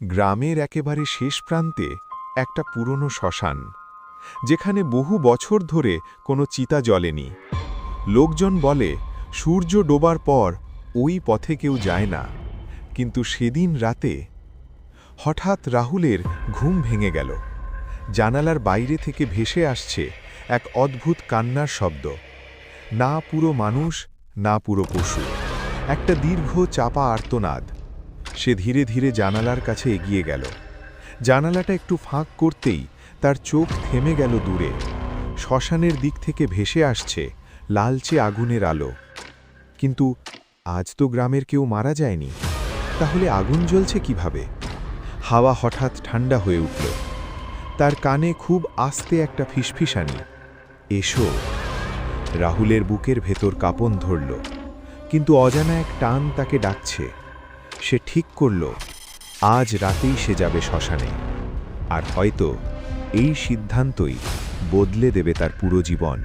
গ্রামের একেবারে শেষ প্রান্তে একটা পুরনো শ্মশান, যেখানে বহু বছর ধরে কোনো চিতা জ্বলেনি। লোকজন বলে সূর্য ডোবার পর ওই পথে কেউ যায় না, কিন্তু সেদিন রাতে হঠাৎ রাহুলের ঘুম ভেঙে গেল। জানালার বাইরে থেকে ভেসে আসছে এক অদ্ভুত কান্নার শব্দ। না পুরো মানুষ, না পুরো পশু, একটা দীর্ঘ চাপা আর্তনাদ। সে ধীরে ধীরে জানালার কাছে এগিয়ে গেল। জানালাটা একটু ফাঁক করতেই তার চোখ থেমে গেল দূরে। শ্মশানের দিক থেকে ভেসে আসছে লালচে আগুনের আলো। কিন্তু আজ তো গ্রামের কেউ মারা যায়নি, তাহলে আগুন জ্বলছে কিভাবে? হাওয়া হঠাৎ ঠান্ডা হয়ে উঠল। তার কানে খুব আস্তে একটা ফিসফিসানি, এসো। রাহুলের বুকের ভেতর কাঁপন ধরল, কিন্তু অজানা এক টান তাকে ডাকছে। সে ঠিক করল আজ রাতেই সে যাবে শ্মশানে, আর হয়তো এই সিদ্ধান্তই বদলে দেবে তার পুরো জীবন।